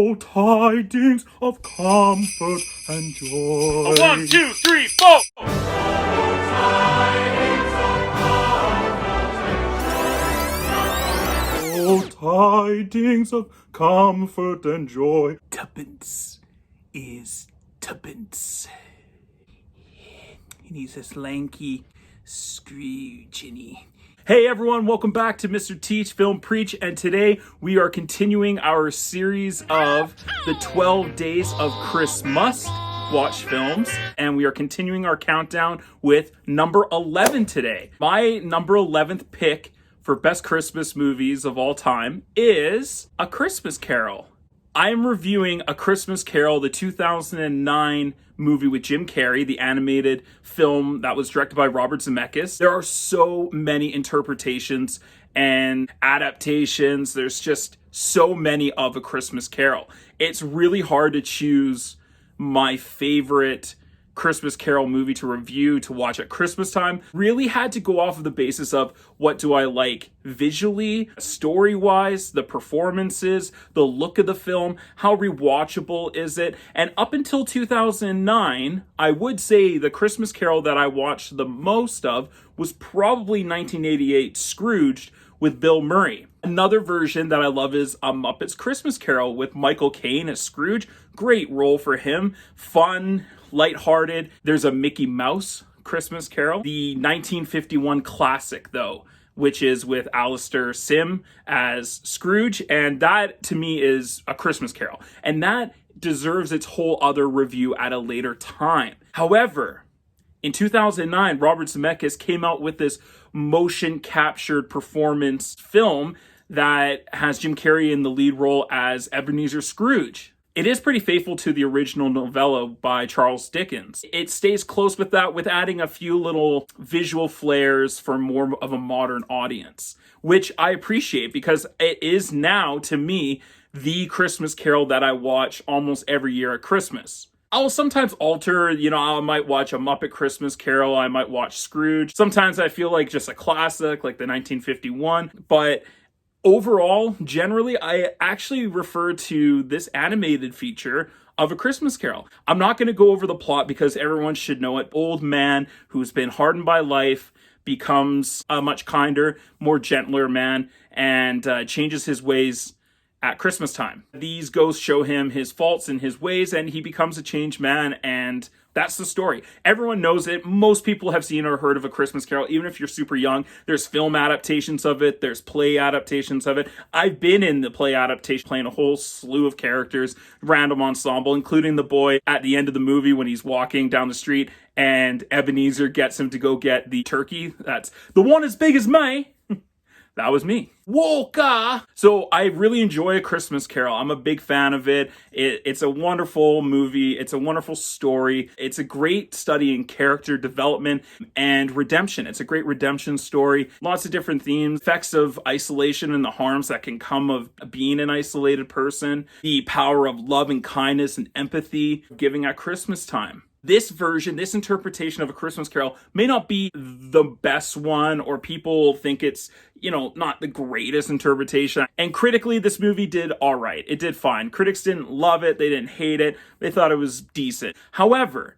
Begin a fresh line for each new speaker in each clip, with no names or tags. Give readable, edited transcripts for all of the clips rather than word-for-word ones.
Oh, tidings of comfort and joy.
1, 2, 3, 4.
Oh, tidings of comfort and joy.
Tuppence is tuppence. And he's this lanky Scrooge, and Hey everyone, welcome back to Mr. Teach Film Preach, and today we are continuing our series of the 12 Days of Christmas watch films, and we are continuing our countdown with number 11 today. My number 11th pick for best Christmas movies of all time is A Christmas Carol. I am reviewing A Christmas Carol, the 2009 movie with Jim Carrey, the animated film that was directed by Robert Zemeckis. There are so many interpretations and adaptations. There's just so many of A Christmas Carol. It's really hard to choose my favorite Christmas Carol movie to review, to watch at Christmas time. Really had to go off of the basis of what do I like visually, story-wise, the performances, the look of the film, how rewatchable is it? And up until 2009, I would say the Christmas Carol that I watched the most of was probably 1988 Scrooged with Bill Murray. Another version that I love is A Muppet's Christmas Carol with Michael Caine as Scrooge. Great role for him. Fun, lighthearted. There's a Mickey Mouse Christmas Carol. The 1951 classic, though, which is with Alistair Sim as Scrooge, and that to me is A Christmas Carol. And that deserves its whole other review at a later time. However, in 2009, Robert Zemeckis came out with this motion captured performance film that has Jim Carrey in the lead role as Ebenezer Scrooge. It is pretty faithful to the original novella by Charles Dickens. It stays close with that, with adding a few little visual flares for more of a modern audience, which I appreciate because it is now, to me, the Christmas Carol that I watch almost every year at Christmas. I'll sometimes alter, I might watch A Muppet Christmas Carol, I might watch Scrooge. Sometimes I feel like just a classic, like the 1951, but overall, generally, I actually refer to this animated feature of A Christmas Carol. I'm not going to go over the plot because everyone should know it. Old man who's been hardened by life becomes a much kinder, more gentler man and changes his ways at Christmas time. These ghosts show him his faults and his ways, and he becomes a changed man, and that's the story. Everyone knows it. Most people have seen or heard of A Christmas Carol, even if you're super young. There's film adaptations of it. There's play adaptations of it. I've been in the play adaptation playing a whole slew of characters, random ensemble, including the boy at the end of the movie when he's walking down the street and Ebenezer gets him to go get the turkey. That's the one as big as me. That was me. Woka! So I really enjoy A Christmas Carol. I'm a big fan of it. It's a wonderful movie. It's a wonderful story. It's a great study in character development and redemption. It's a great redemption story. Lots of different themes. Effects of isolation and the harms that can come of being an isolated person. The power of love and kindness and empathy giving at Christmas time. This version, this interpretation of A Christmas Carol may not be the best one, or people think it's, not the greatest interpretation. And critically, this movie did all right. It did fine. Critics didn't love it. They didn't hate it. They thought it was decent. However,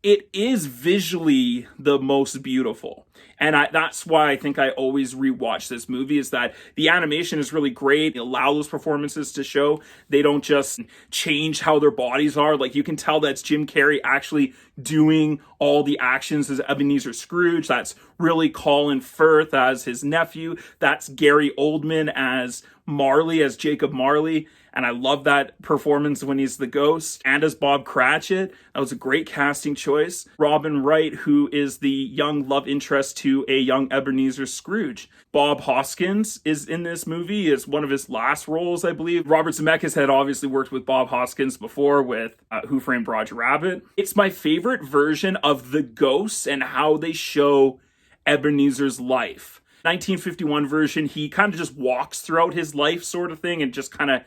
it is visually the most beautiful. And that's why I think I always rewatch this movie, is that the animation is really great. They allow those performances to show. They don't just change how their bodies are. Like, you can tell that's Jim Carrey actually doing all the actions as Ebenezer Scrooge. That's really Colin Firth as his nephew. That's Gary Oldman as Marley, as Jacob Marley. And I love that performance when he's the ghost. And as Bob Cratchit, that was a great casting choice. Robin Wright, who is the young love interest to a young Ebenezer Scrooge. Bob Hoskins is in this movie. It's one of his last roles, I believe. Robert Zemeckis had obviously worked with Bob Hoskins before with Who Framed Roger Rabbit. It's my favorite version of the ghosts and how they show Ebenezer's life. 1951 version, he kind of just walks throughout his life sort of thing and just kind of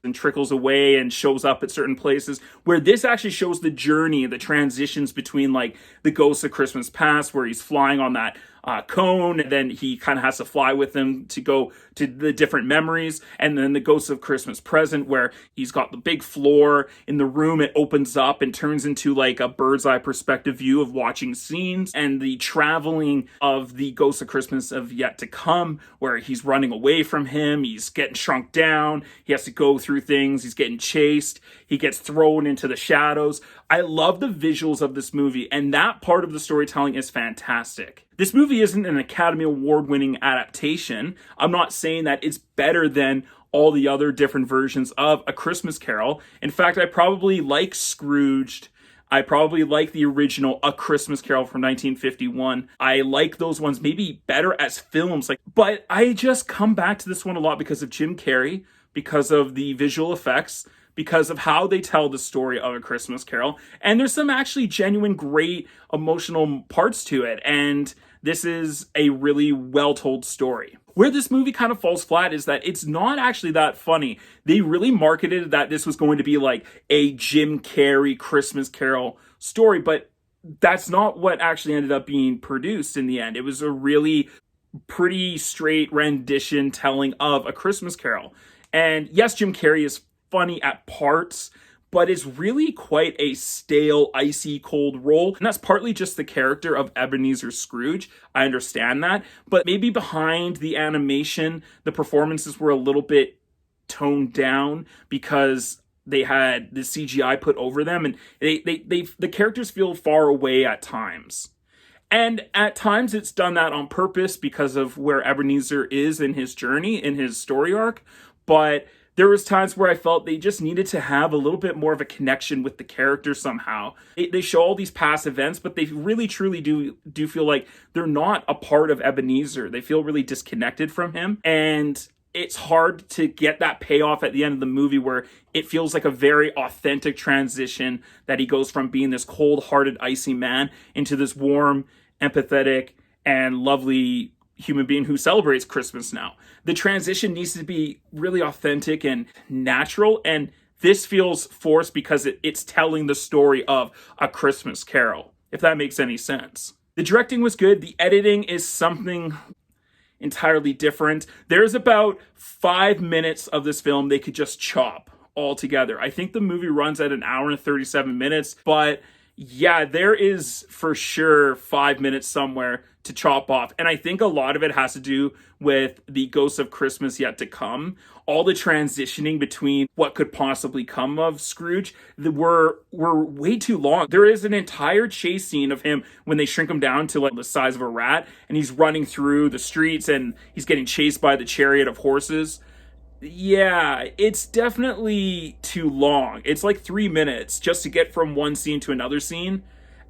and trickles away and shows up at certain places, where this actually shows the journey, the transitions between like the Ghosts of Christmas Past, where he's flying on that cone, and then he kind of has to fly with them to go to the different memories. And then the Ghost of Christmas Present, where he's got the big floor in the room, it opens up and turns into like a bird's eye perspective view of watching scenes, and the traveling of the Ghost of Christmas of Yet to Come, where he's running away from him, he's getting shrunk down, he has to go through things, he's getting chased, he gets thrown into the shadows. I love the visuals of this movie, and that part of the storytelling is fantastic. This movie isn't an Academy Award-winning adaptation. I'm not saying that it's better than all the other different versions of A Christmas Carol. In fact, I probably like Scrooged. I probably like the original A Christmas Carol from 1951. I like those ones maybe better as films. But I just come back to this one a lot because of Jim Carrey, because of the visual effects, because of how they tell the story of A Christmas Carol. And there's some actually genuine, great emotional parts to it. And this is a really well-told story. Where this movie kind of falls flat is that it's not actually that funny. They really marketed that this was going to be like a Jim Carrey Christmas Carol story, but that's not what actually ended up being produced in the end. It was a really pretty straight rendition telling of A Christmas Carol. And yes, Jim Carrey is funny at parts, but it's really quite a stale, icy cold role. And that's partly just the character of Ebenezer Scrooge. I understand that. But maybe behind the animation, the performances were a little bit toned down because they had the CGI put over them, and the characters feel far away at times. And at times it's done that on purpose because of where Ebenezer is in his journey, in his story arc. But there was times where I felt they just needed to have a little bit more of a connection with the character somehow. They show all these past events, but they really truly do feel like they're not a part of Ebenezer. They feel really disconnected from him. And it's hard to get that payoff at the end of the movie where it feels like a very authentic transition that he goes from being this cold-hearted, icy man into this warm, empathetic, and lovely human being who celebrates Christmas now. The transition needs to be really authentic and natural, and this feels forced because it's telling the story of A Christmas Carol, if that makes any sense. The directing was good. The editing is something entirely different. There's about 5 minutes of this film they could just chop altogether. I think the movie runs at 1 hour and 37 minutes, but yeah, there is for sure 5 minutes somewhere to chop off. And I think a lot of it has to do with the Ghost of Christmas Yet to Come. All the transitioning between what could possibly come of Scrooge were way too long. There is an entire chase scene of him when they shrink him down to like the size of a rat, and he's running through the streets and he's getting chased by the chariot of horses. Yeah, it's definitely too long. It's like 3 minutes just to get from one scene to another scene.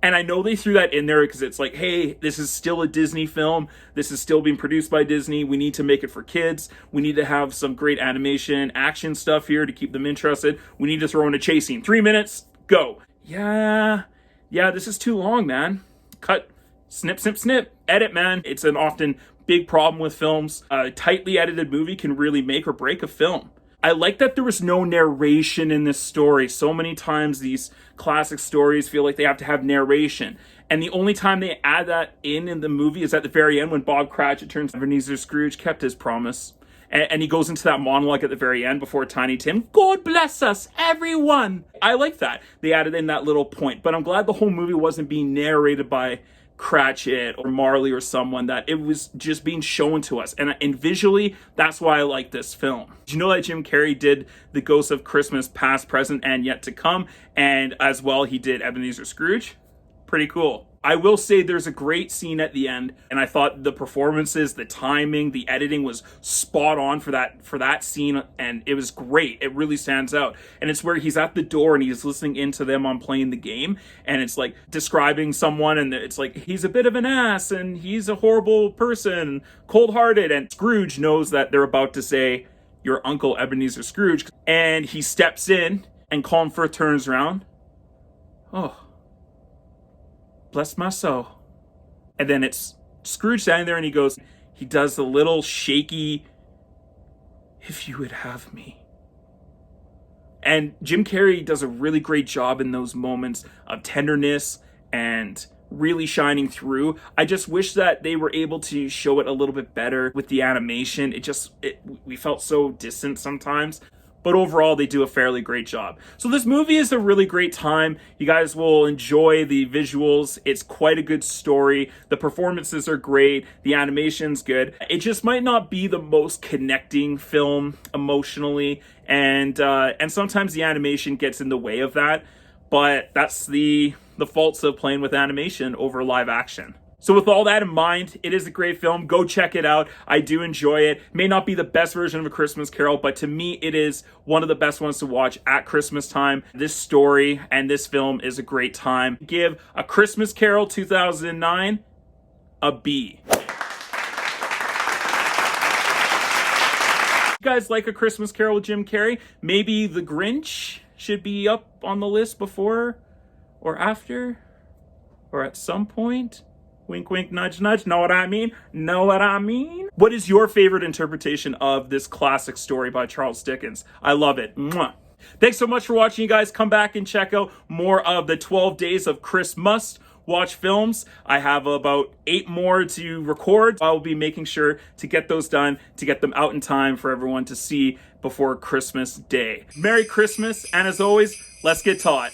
And I know they threw that in there because it's like, hey, this is still a Disney film. This is still being produced by Disney. We need to make it for kids. We need to have some great animation, action stuff here to keep them interested. We need to throw in a chase scene. 3 minutes, go. Yeah, this is too long, man. Cut, snip, snip, snip. Edit, man. It's an often big problem with films. A tightly edited movie can really make or break a film. I like that there was no narration in this story. So many times these classic stories feel like they have to have narration. And the only time they add that in the movie is at the very end when Bob Cratchit turns Ebenezer Scrooge kept his promise. And he goes into that monologue at the very end before Tiny Tim. God bless us, everyone. I like that. They added in that little point. But I'm glad the whole movie wasn't being narrated by Cratchit or Marley or someone, that it was just being shown to us. And visually, that's why I like this film. Did you know that Jim Carrey did The Ghost of Christmas Past, Present, and Yet to Come? And as well, he did Ebenezer Scrooge. Pretty cool. I will say there's a great scene at the end, and I thought the performances, the timing, the editing was spot on for that scene, and it was great. It really stands out. And it's where he's at the door and he's listening into them on playing the game, and it's like describing someone, and it's like he's a bit of an ass and he's a horrible person, cold-hearted, and Scrooge knows that they're about to say your Uncle Ebenezer Scrooge, and he steps in and Colin Firth turns around. Oh, bless my soul. And then it's Scrooge standing there and he does the little shaky, if you would have me. And Jim Carrey does a really great job in those moments of tenderness and really shining through. I just wish that they were able to show it a little bit better with the animation. We felt so distant sometimes. But overall, they do a fairly great job. So this movie is a really great time. You guys will enjoy the visuals. It's quite a good story. The performances are great. The animation's good. It just might not be the most connecting film emotionally, and sometimes the animation gets in the way of that. But that's the faults of playing with animation over live action. So with all that in mind, it is a great film. Go check it out. I do enjoy it. May not be the best version of A Christmas Carol, but to me, it is one of the best ones to watch at Christmas time. This story and this film is a great time. Give A Christmas Carol 2009 a B. You guys like A Christmas Carol with Jim Carrey? Maybe The Grinch should be up on the list before or after or at some point. Wink, wink, nudge, nudge. Know what I mean? Know what I mean? What is your favorite interpretation of this classic story by Charles Dickens? I love it. Mwah. Thanks so much for watching, you guys. Come back and check out more of the 12 Days of Christmas Watch films. I have about 8 more to record. I will be making sure to get those done, to get them out in time for everyone to see before Christmas Day. Merry Christmas, and as always, let's get taught.